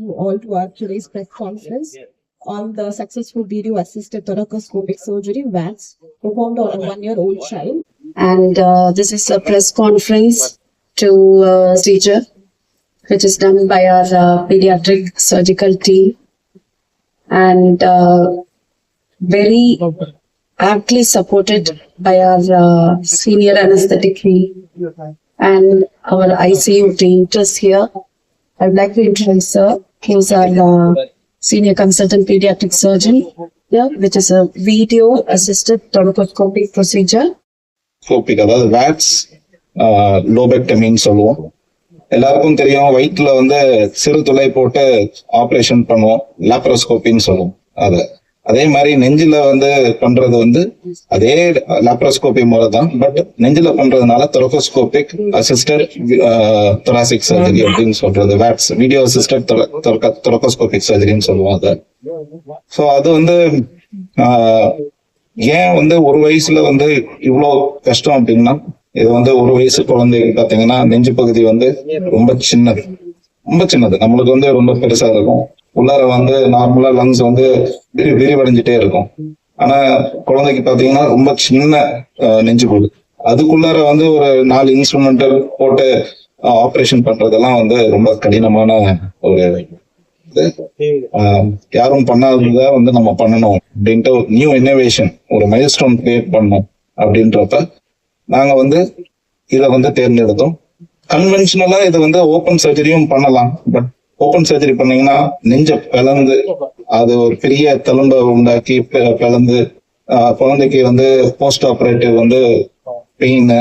you all to our today's press conference on the successful video-assisted thoracoscopic surgery VATS performed on a 1-year-old child. And this is a press conference to procedure which is done by our pediatric surgical team, and very aptly supported by our senior anesthetic team and our ICU team just here. I would like to introduce sir, who is our senior consultant pediatric surgeon here, which is a video assisted thoracoscopic procedure. அதாவது words லோபெக்டமின்னு சொல்லுவோம். எல்லாருக்கும் தெரியும், வயிற்றுல வந்து சிறு துளை போட்டு operation பண்ணுவோம், லாப்ரோஸ்கோப்பின்னு சொல்லுவோம். அதே மாதிரி நெஞ்சில வந்து பண்றது வந்து அதே லாப்ரோஸ்கோபி மூலம் தான். பட் நெஞ்சில பண்றதுனால தொரகோஸ்கோபிக் அசிஸ்டட் தொராசிக் சர்ஜரி அப்படின்னு சொல்றது, வேட்ஸ் வீடியோ அசிஸ்டட் தொரகோஸ்கோபிக் சர்ஜரின்னு சொல்லுவோம் அதை. ஸோ அது வந்து ஏன் வந்து ஒரு வயசுல வந்து இவ்வளோ கஷ்டம் அப்படின்னா, இது வந்து ஒரு வயசு குழந்தைக்கு பாத்தீங்கன்னா நெஞ்சு பகுதி வந்து ரொம்ப சின்னது, நம்மளுக்கு வந்து ரொம்ப பெருசா இருக்கும். உள்ளார வந்து நார்மலா லங்ஸ் வந்து விரிவடைஞ்சிட்டே இருக்கும். ஆனா குழந்தைக்கு பாத்தீங்கன்னா ரொம்ப சின்ன நெஞ்சு பகுதி, அதுக்குள்ளார வந்து ஒரு 4 இன்ஸ்ட்ருமெண்ட் போட்டு ஆப்ரேஷன் பண்றதெல்லாம் வந்து ரொம்ப கடினமான ஒரு இது. யாரும் பண்ணாதத வந்து நம்ம பண்ணணும் அப்படின்ட்டு ஒரு நியூ இன்னோவேஷன், ஒரு மைல்ஸ்டோன் கிரியேட் பண்ணணும் அப்படின்றப்ப நாங்க வந்து இதை வந்து தேர்ந்தெடுத்தோம். கன்வென்ஷனலா இதை வந்து ஓப்பன் சர்ஜரியும் பண்ணலாம். பட் ஓப்பன் சர்ஜரி பண்ணீங்கன்னா நெஞ்ச பிளந்து அது ஒரு பெரிய தழும்பை உண்டாக்கி பிளந்து குழந்தைக்கு வந்து போஸ்ட் ஆபரேட்டிவ் வந்து பெயின்,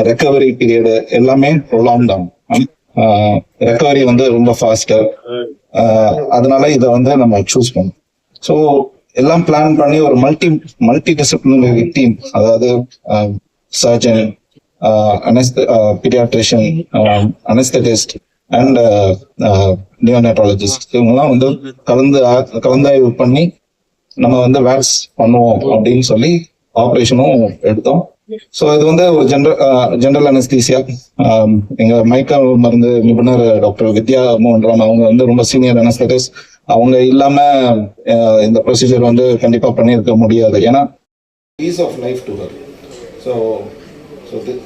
ரெக்கவரி பீரியடு எல்லாமே ப்ரொலாங்ட் ஆகும். ரெக்கவரி வந்து ரொம்ப ஃபாஸ்டர். அதனால இதை வந்து நம்ம சூஸ் பண்ணோம். ஸோ எல்லாம் பிளான் பண்ணி ஒரு மல்டி டிசிப்ளினரி டீம், அதாவது சர்ஜன், பீடியாட்ரிஷியன், அனஸ்தெட்டிஸ்ட் அண்ட் நியோனேட்டாலஜிஸ்ட், இவங்கெல்லாம் வந்து கலந்தாய்வு பண்ணி நம்ம வந்து வேக்ஸ் பண்ணுவோம் அப்படின்னு சொல்லி ஆப்ரேஷனும் எடுத்தோம். ஸோ இது வந்து ஒரு ஜெனரல் அனஸ்தீசியா. எங்க மயக்க மருந்து நிபுணர் டாக்டர் வித்யா மோகன்ராம், அவங்க வந்து ரொம்ப சீனியர் அனஸ்தெட்டிஸ்ட். அவங்க இல்லாம இந்த ப்ரொசீஜர் வந்து கண்டிப்பா பண்ணியிருக்க முடியாது, ஏன்னா ease of life to her. So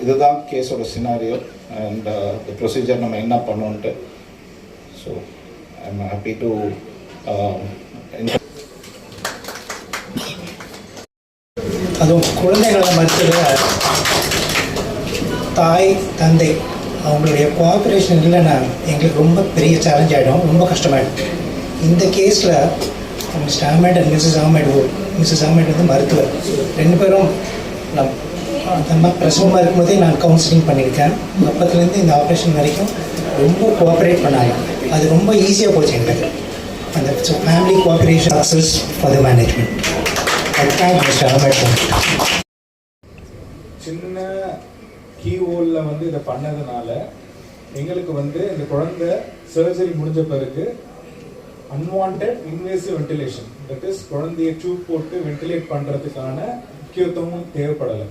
இதுதான் கேஸோட சினாரியோ அண்ட் ப்ரொசீஜர் நம்ம என்ன பண்ணோன்ட்டு. So I am happy to அதுவும் குழந்தைகளை மருத்துவ தாய் தந்தை அவங்களுடைய கோஆப்ரேஷன் இல்லைன்னா எங்களுக்கு ரொம்ப பெரிய சேலஞ்ச் ஆகிடும், ரொம்ப கஷ்டமாயிடும். இந்த கேஸில் mister Ahmed and missus Ahmed வந்து மருத்துவர், 2 பேரும் நம்ம பிரசவமாக இருக்கும்போதே நான் கவுன்சிலிங் பண்ணியிருக்கேன். அப்பத்துலேருந்து இந்த ஆப்ரேஷன் வரைக்கும் ரொம்ப கோஆப்ரேட் பண்ணாங்க. அது ரொம்ப ஈஸியாக போச்சு எங்களுக்கு. அந்த family cooperation success for the management. சின்ன கீ ஹோல்ல வந்து இதை பண்ணதுனால எங்களுக்கு வந்து இந்த குழந்தை சர்ஜரி முடிஞ்ச பிறகு unwanted invasive ventilation, that is குழந்தைய டியூப் போட்டு வென்டிலேட் பண்றதுக்கான முக்கியத்துவம் தேவைப்படலை.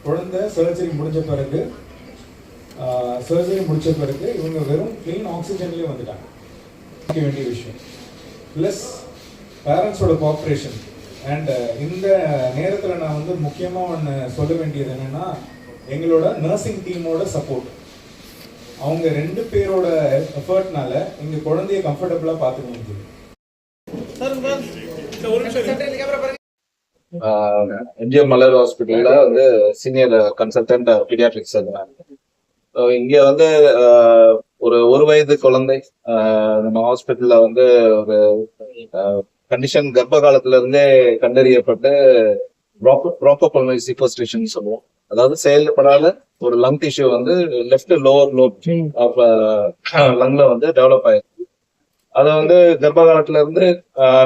குழந்தை சர்ஜரி முடிஞ்ச பிறகு இவங்க வெறும் கிளீன் ஆக்சிஜன்லேயே வந்துட்டாங்க. வேண்டிய விஷயம் ப்ளஸ் பேரண்ட்ஸோட கோஆப்ரேஷன். அண்ட் இந்த நேரத்தில் நான் வந்து முக்கியமாக ஒன்று சொல்ல வேண்டியது என்னென்னா, எங்களோட நர்சிங் டீமோட சப்போர்ட். அவங்க 2 பேரோட எஃபர்ட்னால எங்கள் குழந்தைய கம்ஃபர்டபுளாக பார்த்துக்க முடியுது. எம்ஜிஎம் மலர் ஹாஸ்பிட்டல்ல வந்து சீனியர் கன்சல்டன்ட் பீடியாட்ரிக் சர்ஜன். இங்க வந்து ஒரு வயது குழந்தை நம்ம ஹாஸ்பிட்டல்ல வந்து ஒரு கண்டிஷன் கர்ப்ப காலத்துல இருந்தே கண்டறியப்பட்டு ப்ராங்கோபல்மனரி சீக்வெஸ்ட்ரேஷன் சொல்லுவோம். அதாவது செயல்படாத ஒரு லங் டிஷ்யூ வந்து லெஃப்ட் லோவர் லோப் ஆஃப் லங்ல வந்து டெவலப் ஆயிருக்கு. அதை வந்து கர்ப்ப காலத்துல இருந்து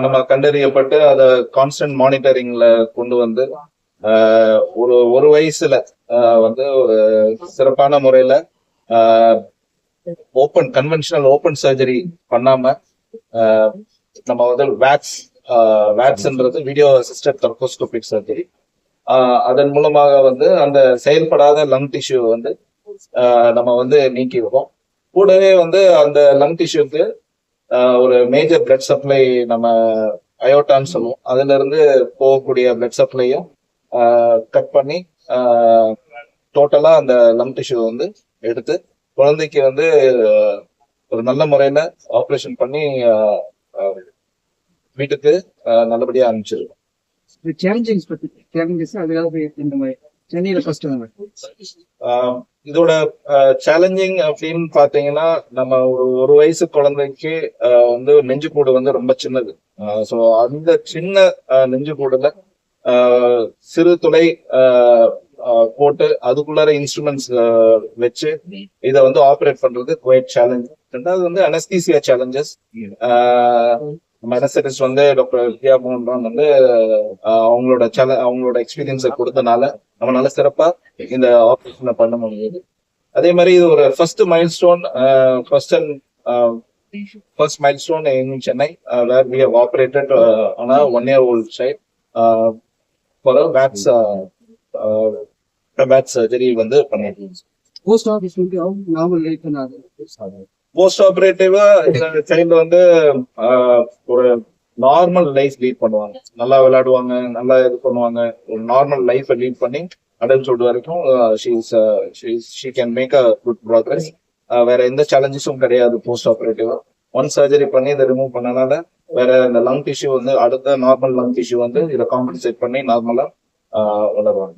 நம்ம கண்டறியப்பட்டு அதை கான்ஸ்டன்ட் மானிட்டரிங்ல கொண்டு வந்து ஒரு வயசுல வந்து ஒரு சிறப்பான முறையில கன்வென்ஷனல் ஓப்பன் சர்ஜரி பண்ணாம நம்ம வந்து வேக்ஸ்ன்றது வீடியோ அசிஸ்டட் தொரகோஸ்கோபிக் சர்ஜரி, அதன் மூலமாக வந்து அந்த செயல்படாத லங் டிஷ்யூ வந்து நம்ம வந்து நீக்கிடுவோம். கூடவே வந்து அந்த லங் டிஷ்யூக்கு ஒரு மேஜர் பிளட் சப்ளை நம்ம அயோட்டான்னு சொல்லுவோம், அதுல இருந்து போகக்கூடிய பிளட் சப்ளையும் கட் பண்ணி டோட்டலா அந்த லங் டிஷ்யூ வந்து எடுத்து குழந்தைக்கு வந்து ஒரு நல்ல முறையில ஆப்ரேஷன் பண்ணி வீட்டுக்கு நல்லபடியா அனுப்பிச்சிருக்கோம். இதோட சேலஞ்சிங் அப்படின்னு பாத்தீங்கன்னா, நம்ம ஒரு வயசு குழந்தைக்கு வந்து நெஞ்சுக்கூடு வந்து ரொம்ப சின்னது. ஸோ அந்த சின்ன நெஞ்சுக்கூடுல சிறு துளை போட்டு அதுக்குள்ளார இன்ஸ்ட்ருமெண்ட்ஸ் வச்சு இதை வந்து ஆப்ரேட் பண்றது குவைட் சேலஞ்ச். ரெண்டாவது வந்து அனஸ்தீசியா சேலஞ்சஸ். நம்ம அனஸ்தட்டிஸ்ட் வந்து டாக்டர் வித்யா மோகன் வந்து அவங்களோட எக்ஸ்பீரியன்ஸை கொடுத்தனால நம்மளால சிறப்பா இந்த ஆப்ரேஷனை பண்ண முடியுது. அதே மாதிரி இது ஒரு first milestone in Chennai, where we have operated on a 1-year-old child for a VATS surgery வந்து பண்ணிருக்கோம். போஸ்ட் ஆபரேட்டிவா இந்த சைல்டு வந்து ஒரு நார்மல் லைஃப் லீட் பண்ணுவாங்க, நல்லா விளையாடுவாங்க, நல்லா இது பண்ணுவாங்க, ஒரு நார்மல் லைஃப் லீட் பண்ணி அடல்ட்ஹுட் வரைக்கும் she can make a good progress. வேற எந்த சேலஞ்சஸும் கிடையாது போஸ்ட் ஆபரேட்டிவா. ஒன் சர்ஜரி பண்ணி இதை ரிமூவ் பண்ணனால வேற இந்த லங் டிஷ்யூ வந்து அடுத்த நார்மல் லங் டிஷ்யூ வந்து இதை காம்பன்சேட் பண்ணி நார்மலா வளருவாங்க.